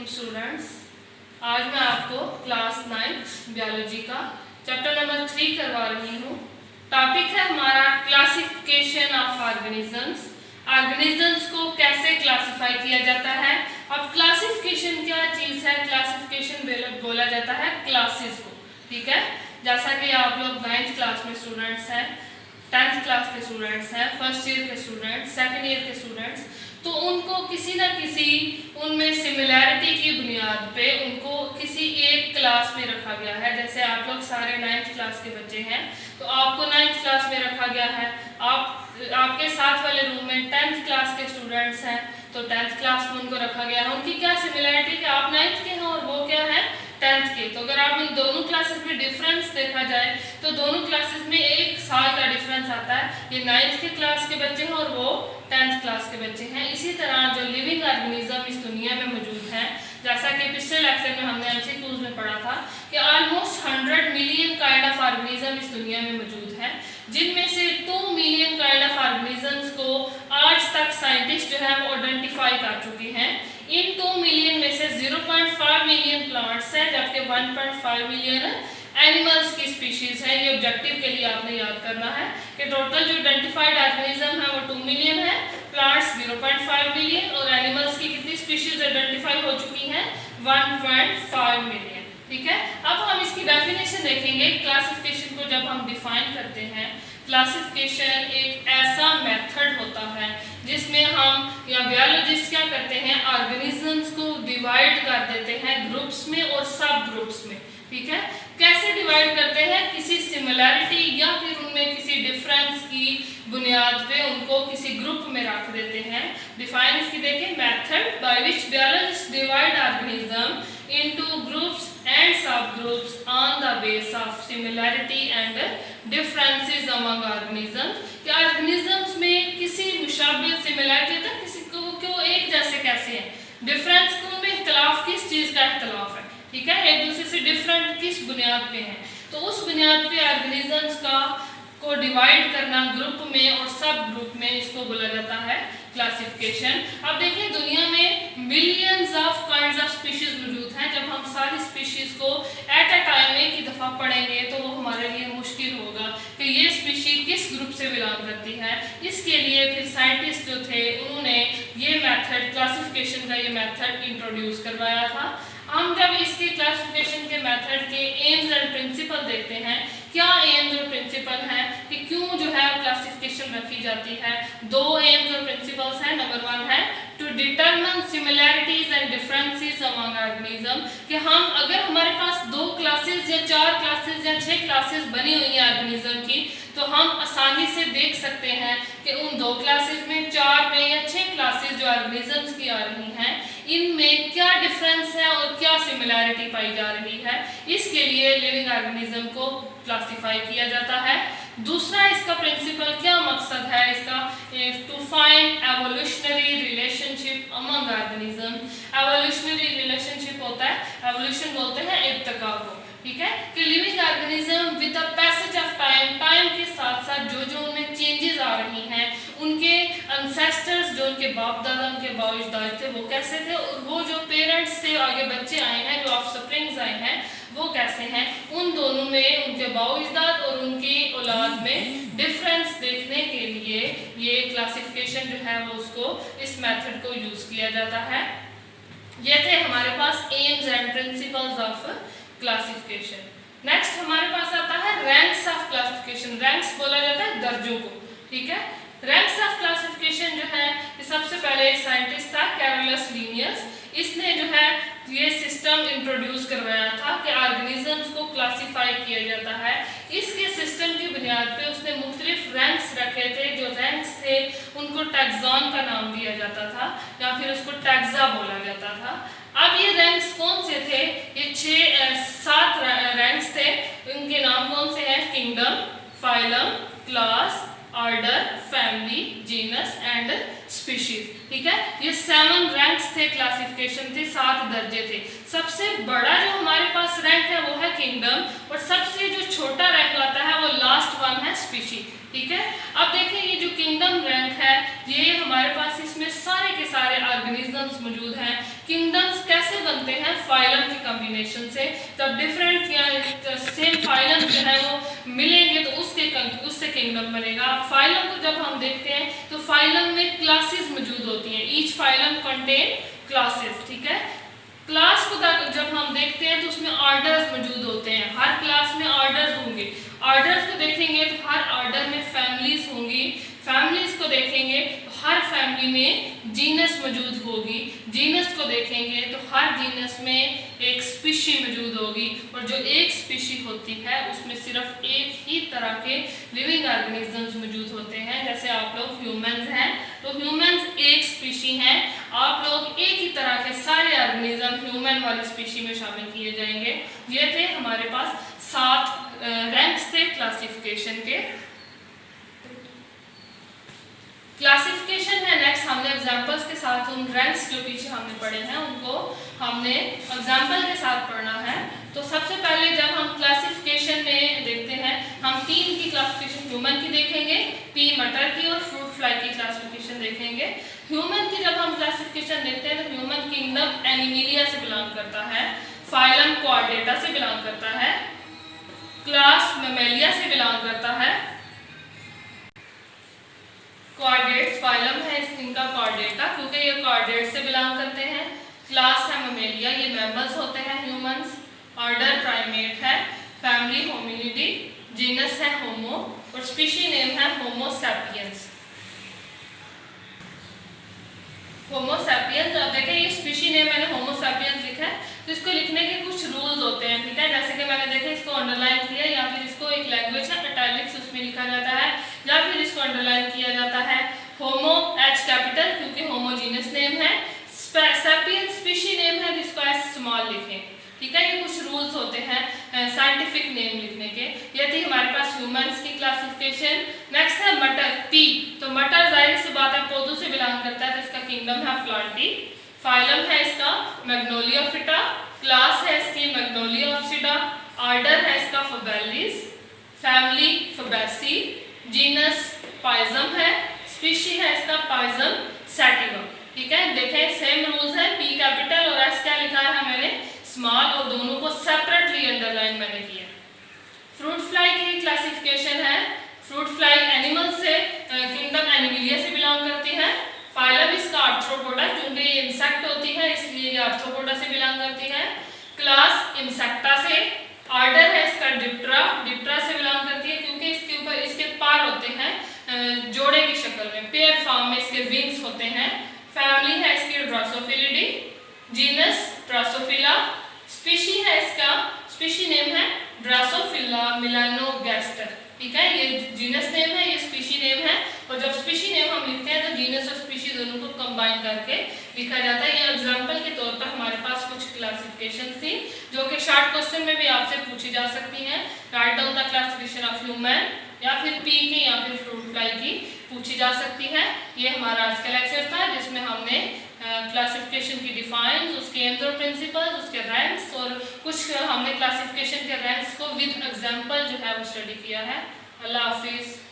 वालेकुम स्टूडेंट्स। आज मैं आपको क्लास 9 बायोलॉजी का चैप्टर नंबर 3 करवा रही हूँ। टॉपिक है हमारा क्लासिफिकेशन ऑफ ऑर्गेनिजम्स। ऑर्गेनिजम्स को कैसे क्लासिफाई किया जाता है। अब क्लासिफिकेशन क्या चीज़ है? क्लासिफिकेशन बोला जाता है क्लासेस को, ठीक है। जैसा कि आप लोग 9th क्लास में स्टूडेंट्स हैं, 10th क्लास के स्टूडेंट्स हैं, फर्स्ट ईयर के स्टूडेंट्स, सेकेंड ईयर के स्टूडेंट्स, तो उनको किसी ना किसी उनमें सिमिलैरिटी की बुनियाद पे उनको किसी एक क्लास में रखा गया है। जैसे आप लोग सारे 9th क्लास के बच्चे हैं तो आपको 9th क्लास में रखा गया है। आपके साथ वाले रूम में 10th क्लास के स्टूडेंट्स हैं तो 10th क्लास में उनको रखा गया है। उनकी क्या सिमिलैरिटी कि आप 9th के हैं और वो क्या है 10th के। तो अगर आप इन दोनों क्लासेस में डिफरेंस देखा जाए तो दोनों क्लासेस में 1 साल का डिफरेंस आता है। ये 9th के क्लास के बच्चे हैं और वो 10th क्लास के बच्चे हैं। इसी तरह जो लिविंग ऑर्गेनिज्म इस दुनिया में मौजूद हैं, जैसा कि पिछले लेक्चर में हमने MCQs में पढ़ा था कि almost 100 million kind of organism इस दुनिया में मौजूद हैं, जिनमें से 2 मिलियन काइंड ऑफ ऑर्गेनिजम्स को आज तक साइंटिस्ट जो है वो आइडेंटिफाई कर चुके हैं। इन 2 मिलियन में से 0.5 मिलियन प्लांट्स हैं, जबकि 1.5 मिलियन एनिमल्स की स्पीशीज है। ये ऑब्जेक्टिव के लिए आपने याद करना है कि टोटल जो आइडेंटिफाइड ऑर्गेनिज्म है वो 2 मिलियन है, प्लांट्स 0.5 मिलियन और एनिमल्स की कितनी स्पीशीज आइडेंटिफाई हो चुकी हैं 1.5 मिलियन, ठीक है। अब हम इसकी डेफिनेशन देखेंगे। क्लासिफिकेशन को जब हम डिफाइन करते हैं, क्लासिफिकेशन एक ऐसा मेथड होता है जिसमें हम या बायोलॉजिस्ट क्या करते हैं, ऑर्गेनिजम्स को डिवाइड कर देते हैं ग्रुप्स में और सब ग्रुप्स में, ठीक है। कैसे डिवाइड करते हैं? किसी सिमिलैरिटी या फिर उनमें किसी डिफरेंस की बुनियाद पे उनको किसी ग्रुप में रख देते हैं। डिफाइन इसकी देखें, method by which biologist divide organism into groups and sub groups on the base of similarity and differences among organisms. कि ऑर्गेनिजम्स में किसी मुशाबिह सिमिलैरिटी होता है, किसी को क्यों एक जैसे कैसे हैं, डिफरेंस को उनमें इख्तलाफ किस चीज़ का इख्तलाफ है, ठीक है, एक दूसरे से डिफरेंट किस बुनियाद पे है। तो उस बुनियाद पे ऑर्गेनिजम्स को डिवाइड करना ग्रुप में और सब ग्रुप में, इसको बोला जाता है क्लासिफिकेशन। अब देखिए दुनिया में millions of kinds of species मौजूद हैं। जब हम सारी स्पीशीज को एट अ टाइम एक ही दफ़ा पढ़ेंगे तो वो हमारे लिए मुश्किल होगा कि ये स्पीशी किस ग्रुप से बिलोंग करती है। इसके लिए फिर साइंटिस्ट जो थे उन्होंने ये मेथड, क्लासिफिकेशन का ये मेथड इंट्रोड्यूस करवाया था। हम जब इसके क्लासिफिकेशन के मेथड के एम्स एंड प्रिंसिपल देखते हैं, क्या एम्स और प्रिंसिपल हैं कि क्यों जो है क्लासिफिकेशन रखी जाती है। 2 एम्स और प्रिंसिपल्स हैं। नंबर 1 है to determine similarities and differences among organism, कि हम अगर हमारे पास 2 क्लासेस या 4 क्लासेस या 6 क्लासेस बनी हुई हैं ऑर्गेनिज्म की, तो हम आसानी से देख सकते हैं कि उन 2 क्लासेस में, 4 में या 6 क्लासेस जो ऑर्गेनिजम्स की आ रही हैं, इनमें क्या डिफरेंस है और क्या सिमिलैरिटी पाई जा रही है। इसके लिए लिविंग ऑर्गेनिज्म को क्लासिफाई किया जाता है। दूसरा इसका प्रिंसिपल, क्या मकसद है इसका, to find evolutionary relationship among organism. Evolutionary relationship होता है, एवोल्यूशन बोलते हैं इर्तिका को, ठीक है, कि living organism with the passage of time, time के साथ साथ जो उनमें चेंजेस आ रही हैं, उनके एंसेस्टर्स जो उनके बाप दादा, उनके बाओजदाद थे वो कैसे थे, और वो जो पेरेंट्स से आगे बच्चे आए हैं, जो ऑफस्प्रिंग्स आए हैं, वो कैसे हैं, उन दोनों में, उनके बाओजदाद और उनकी औलाद में डिफरेंस देखने के लिए ये क्लासिफिकेशन जो है वो उसको, इस मेथड को यूज किया जाता है। ये थे हमारे पास aims and principles of classification. Next हमारे पास आता है रैंक्स ऑफ क्लासिफिकेशन। रैंक्स बोला जाता है दर्जों को, ठीक है। रैंक्स ऑफ क्लासिफिकेशन जो है, सबसे पहले साइंटिस्ट था कैरोलस लीनियस। इसने जो है ये सिस्टम इंट्रोड्यूस करवाया था कि ऑर्गेनिजम्स को क्लासिफाई किया जाता है। इसके सिस्टम की बुनियाद पे उसने मुख्तलिफ रैंक्स रखे थे। जो रैंक्स थे उनको टैक्सॉन का नाम दिया जाता था या फिर उसको टैक्सा बोला जाता था। अब ये रैंक्स कौन से थे? ये 7 रैंक्स थे। उनके नाम कौन से हैं? Kingdom, phylum, class, order, family, genus and species, ठीक है। ये 7 रैंक्स थे, क्लासिफिकेशन थे, 7 दर्जे थे। सबसे बड़ा जो हमारे पास रैंक है वो है किंगडम, और सबसे जो छोटा रैंक आता है वो लास्ट वन है स्पीशीज, ठीक है। अब देखिए ये जो किंगडम रैंक है, ये हमारे पास इसमें सारे के सारे ऑर्गेनिजम्स मौजूद हैं। किंगडम्स कैसे बन बनते हैं फाइलम के कॉम्बिनेशन से। तब डिफरेंट या सेम फाइलम जो है वो मिलेंगे तो उससे किंगडम बनेगा। फाइलम को जब हम देखते हैं तो फाइलम में क्लासेस मौजूद होती हैं, ईच फाइलम कंटेन क्लासेस, ठीक है। क्लास को जब हम देखते हैं तो उसमें ऑर्डर्स मौजूद होते हैं, हर क्लास में ऑर्डर्स होंगे। ऑर्डर्स को देखेंगे तो हर ऑर्डर में फैमिलीज होंगी, फैमिलीज को देखेंगे तो हर फैमिली में जीनस मौजूद होगी, जीनस को देखेंगे तो हर जीनस में एक स्पीशी मौजूद होगी, और जो एक स्पीशी होती है उसमें सिर्फ एक ही तरह के लिविंग ऑर्गेनिजम्स मौजूद होते हैं। जैसे आप लोग ह्यूमंस हैं तो ह्यूमंस एक स्पीशी हैं, आप लोग एक ही तरह के सारे ऑर्गेनिज्म ह्यूमन वाली स्पीशी में शामिल किए जाएंगे। ये थे हमारे पास 7 रैंक्स थे क्लासिफिकेशन के। क्लासिफिकेशन है नेक्स्ट, हमने एग्जांपल्स के साथ उन रैंक्स जो पीछे हमने पढ़े हैं उनको हमने एग्जांपल के साथ पढ़ना है। तो सबसे पहले जब हम क्लासिफिकेशन में देखते हैं, हम 3 की क्लासिफिकेशन ह्यूमन की देखेंगे, पी मटर की और फ्रूट फ्लाई की क्लासिफिकेशन देखेंगे। ह्यूमन की जब हम क्लासिफिकेशन देखते हैं तो ह्यूमन किंगडम एनिमिलिया से बिलोंग करता है, फाइलम क्वाड्रेटा से बिलोंग करता है, क्लास मैमेलिया से बिलोंग करता है, क्वाड्रेट्स फाइलम है इनका क्वाड्रेटा क्योंकि ये क्वाड्रेट से बिलोंग करते हैं, क्लास है मैमेलिया, ये मैमल्स होते हैं ह्यूमंस, ऑर्डर प्राइमेट है, फैमिली होमिनिडी, जीनस है होमो और स्पीशी नेम है होमो सैपियंस। होमो सैपियंस, अब देखें ये स्पीशी नेम मैंने होमो सैपियंस लिखा है तो इसको लिखने के कुछ रूल्स होते हैं, ठीक है। जैसे कि मैंने देखे इसको अंडरलाइन किया, या फिर इसको एक लैंग्वेज है इटैलिक्स उसमें लिखा जाता है, या फिर इसको अंडरलाइन किया जाता है। होमो एच कैपिटल क्योंकि होमोजीनस नेम है, सैपियंस स्पीशी नेम है जिसको एस स्मॉल लिखें, ठीक है। ये कुछ रूल्स होते हैं साइंटिफिक नेम लिखने के। ये थी हमारे पास ह्यूमंस की क्लासिफिकेशन। नेक्स्ट है मटर, पी। तो मटर जाहिर सी बात है पौधों से बिलोंग करता है तो इसका किंगडम है प्लांटी, फाइलम है इसका मैग्नोलियोफिटा, क्लास है इसकी मैग्नोलियोप्सिडा, ऑर्डर है इसका फबेलिस, फैमिली फबेसी, जीनस पाइजम है, स्पीशी है इसका पाइजम सैटिवा, ठीक है। देखें सेम रूल्स है, पी कैपिटल और एस क्या लिखा है मैंने स्मॉल, और दोनों को सेपरेटली अंडरलाइन मैंने किया। फ्रूट फ्लाई की क्लासिफिकेशन है, फ्रूट फ्लाई एनिमल से किंगडम एनिमिलिया से बिलोंग करती है, फाइलम इसका आर्थ्रोपोडा क्योंकि ये इंसेक्ट होती है इसलिए ये आर्थ्रोपोडा से बिलोंग करती है, क्लास इंसेक्टा से, ऑर्डर है इसका डिप्टरा, डिप्टरा से बिलोंग करती है क्योंकि इसके ऊपर इसके पार होते हैं जोड़े की शक्ल में, पेयर फॉर्म में इसके विंग्स होते हैं, फैमिली है इसकी ड्रोसोफिलिडी, जीनस ड्रोसोफिला, स्पीशी है इसका स्पीशी नेम है ड्रोसोफिला मिलानोगैस्टर, ठीक है। ये जीनस नेम है, ये स्पीशी नेम है, और जब स्पीशी नेम हम लिखते हैं तो जीनस और स्पीशी दोनों को कंबाइन करके लिखा जाता है। ये एग्जांपल के तौर पर हमारे पास कुछ क्लासिफिकेशन थी जो कि शॉर्ट क्वेश्चन में भी आपसे पूछी जा सकती हैं। Write down the classification of human, या फिर पी की या फिर फ्रूट फ्लाई की पूछी जा सकती है। ये हमारा आज का लेक्चर था जिसमें हमने क्लासिफिकेशन की डिफाइंस, उसके एम्स और प्रिंसिपल्स, उसके रैंक्स और कुछ हमने क्लासिफिकेशन के रैंक्स को विद एग्जांपल जो है वो स्टडी किया है। अल्लाह हाफिज़।